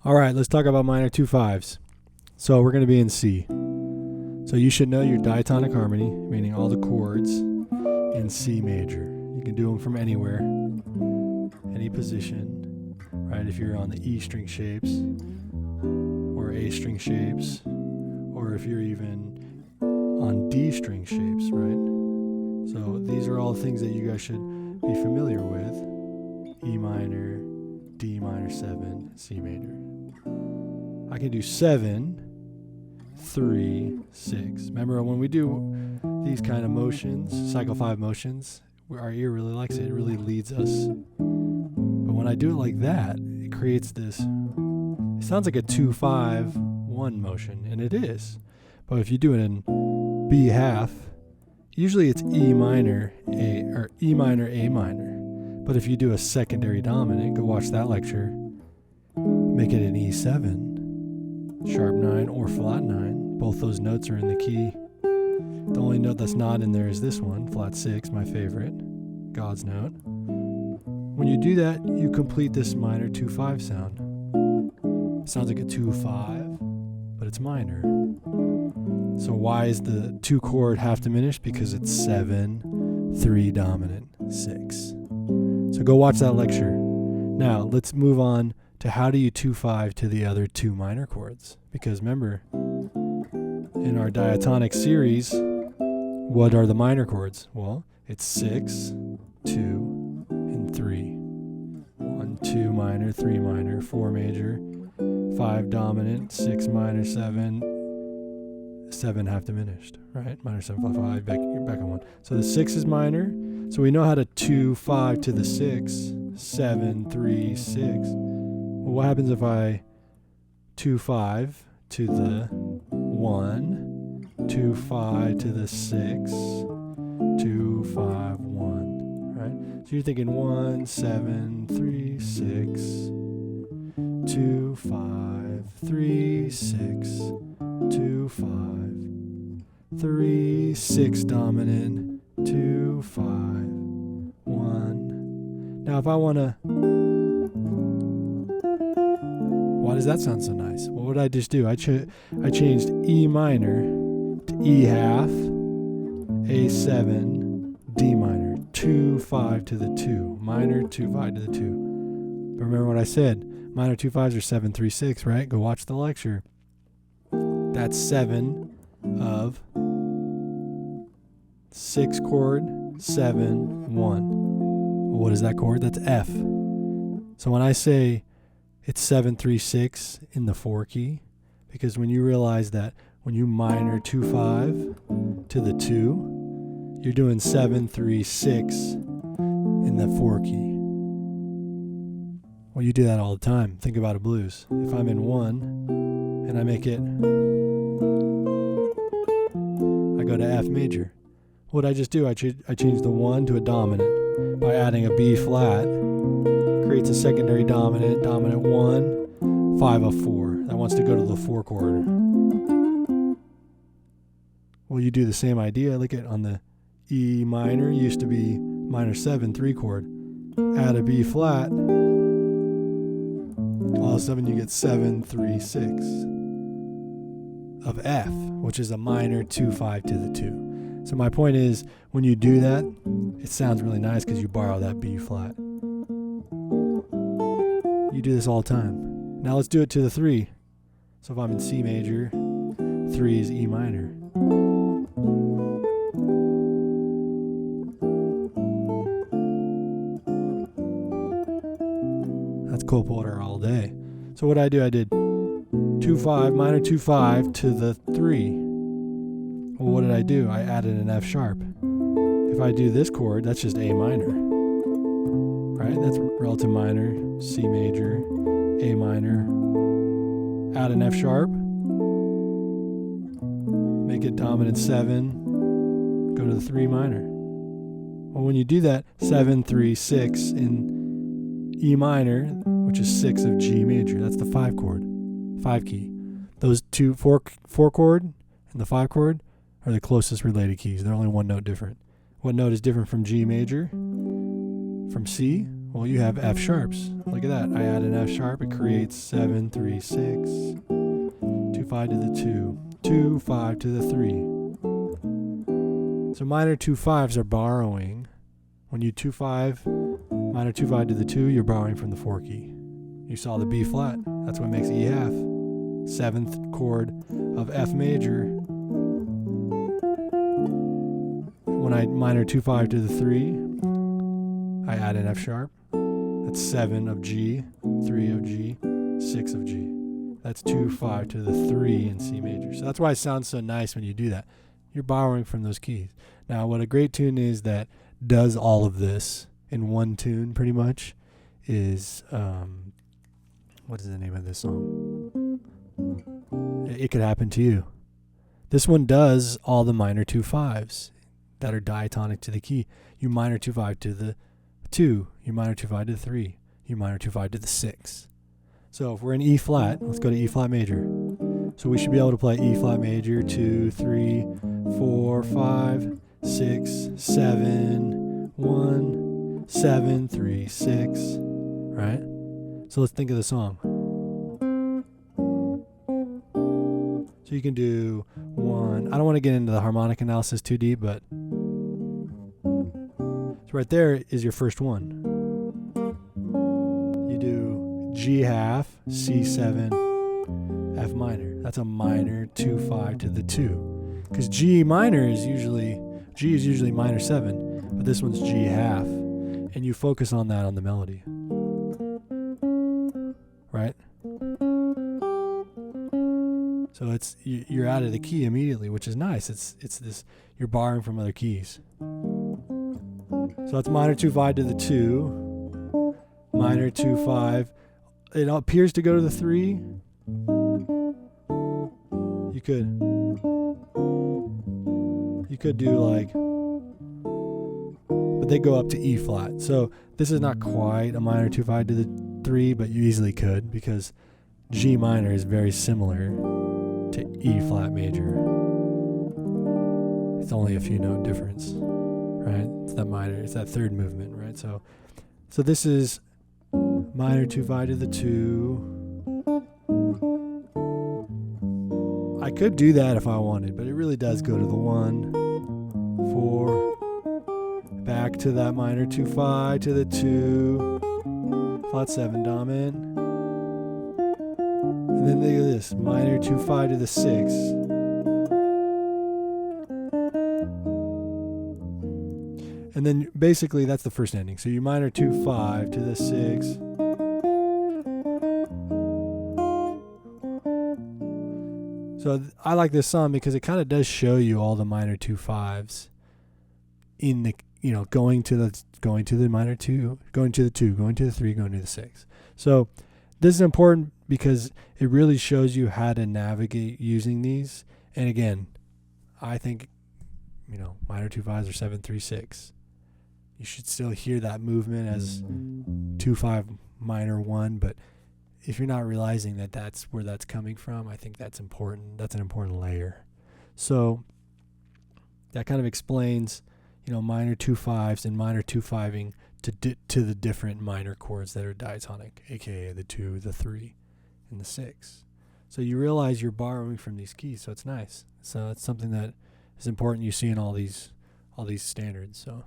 All right, let's talk about minor 2/5s. So we're going to be in C. So you should know your diatonic harmony, meaning all the chords in C major. You can do them from anywhere, any position, right? If you're on the E string shapes or A string shapes, or if you're even on D string shapes, right? So these are all things that you guys should be familiar with. E minor, D minor 7, C major. I can do 7, 3, 6. Remember when we do these kind of motions, cycle 5 motions, our ear really likes it. It really leads us. But when I do it like that, it creates this, it sounds like a 2-5-1 motion, and it is. But if you do it in B half, usually it's E minor, A, or E minor, A minor. But if you do a secondary dominant, go watch that lecture, make it an E7, sharp 9 or flat 9. Both those notes are in the key. The only note that's not in there is this one, flat 6, my favorite, God's note. When you do that, you complete this minor 2-5 sound. It sounds like a 2-5, but it's minor. So why is the 2 chord half diminished? Because it's 7, 3 dominant, 6. So go watch that lecture. Now let's move on to how do you 2-5 to the other 2 minor chords? Because remember, in our diatonic series, what are the minor chords? Well, it's 6, 2, and 3. 1, 2 minor, 3 minor, 4 major, 5 dominant, 6 minor, 7 half diminished, right? Minor 7, 5, 5, you're back on 1. So the 6 is minor. So we know how to 2-5 to the 6, 7, 3, 6. Well, what happens if I 2-5 to the 1, 2-5 to the 6, 2-5, 1, right? So you're thinking 1, 7, 3, 6, 2, 5, 3, 6, 2, 5, 3, 6 dominant, 2, 5, 1. Now if I want to, why does that sound so nice? What would I just do? I changed E minor to E half, A7, D minor, 2-5 to the 2, minor 2-5 to the 2. But remember what I said, minor 2-5s are 7, 3, 6, right? Go watch the lecture. That's 7 of 6 chord, 7, 1. Well, what is that chord? That's F. So when I say it's 7, 3, 6 in the 4 key, because when you realize that when you minor 2-5 to the 2, you're doing 7, 3, 6 in the 4 key. Well, you do that all the time. Think about a blues. If I'm in 1 and I make it, I go to F major. What I just do, I change the 1 to a dominant by adding a B flat. Creates a secondary dominant, dominant 1, 5 of 4. That wants to go to the 4 chord. Well, you do the same idea. Look at on the E minor, used to be minor 7, 3 chord. Add a B flat. All of a sudden you get 7, 3, 6 of F, which is a minor 2-5 to the 2. So my point is, when you do that, it sounds really nice because you borrow that B flat. You do this all the time. Now let's do it to the 3. So if I'm in C major, 3 is E minor. That's Copilot all day. So what I do, I did 2-5, minor 2-5 to the 3. Well, what did I do? I added an F sharp. If I do this chord, that's just A minor. Right? That's relative minor, C major, A minor. Add an F sharp. Make it dominant 7. Go to the 3 minor. Well, when you do that, 7, 3, 6 in E minor, which is 6 of G major. That's the 5 chord, 5 key. Those 4 chord and the 5 chord are the closest related keys. They're only one note different. What note is different from G major? From C? Well, you have F sharps. Look at that. I add an F sharp. It creates 7, 3, 6, 2, 5 to the 2, 2, 5 to the 3. So minor 2 5s are borrowing. When you 2 5, minor 2 5 to the 2, you're borrowing from the 4 key. You saw the B flat. That's what makes E half. 7th chord of F major. When I minor 2 5 to the 3, I add an F sharp. That's 7 of G, 3 of G, 6 of G. That's 2 5 to the 3 in C major. So that's why it sounds so nice when you do that. You're borrowing from those keys. Now, what a great tune is that does all of this in one tune pretty much is, what is the name of this song? It Could Happen to You. This one does all the minor 2 5s that are diatonic to the key. You minor 2 5 to the 2, you minor 2 5 to the 3, you minor 2 5 to the 6. So if we're in E flat, let's go to E flat major. So we should be able to play E flat major, 2, 3, 4, 5, 6, 7, 1, 7, 3, 6, right? So let's think of the song. So you can do 1. I don't want to get into the harmonic analysis too deep, but so right there is your first one. You do G half, C7, F minor. That's a minor 2 5 to the 2. Because G is usually minor 7, but this one's G half. And you focus on that on the melody. Right? So you're out of the key immediately, which is nice. It's this, you're borrowing from other keys. So that's minor 2 5 to the 2, minor 2 5. It appears to go to the 3. You could do like, but they go up to E flat. So this is not quite a minor 2 5 to the 3, but you easily could, because G minor is very similar to E flat major. It's only a few note difference, right? It's that minor, it's that third movement, right? So this is minor 2 5 to the 2. I could do that if I wanted, but it really does go to the 1, 4, back to that minor 2 5 to the 2, flat 7 dominant, and then look at this, minor 2 5 to the 6, and then basically that's the first ending. So you minor 2 5 to the 6. So I like this song because it kind of does show you all the minor 2 5s in the, going to the minor 2, going to the 2, going to the 3, going to the 6. So this is important because it really shows you how to navigate using these. And again, I think, minor 2 5s are 7 3 6. You should still hear that movement as 2 5 minor 1, but if you're not realizing that that's where that's coming from, I think that's important. That's an important layer. So that kind of explains, minor 2 5s and minor 2 5ing to the different minor chords that are diatonic, aka the 2, the 3, and the 6. So you realize you're borrowing from these keys, so it's nice. So it's something that is important you see in all these standards. So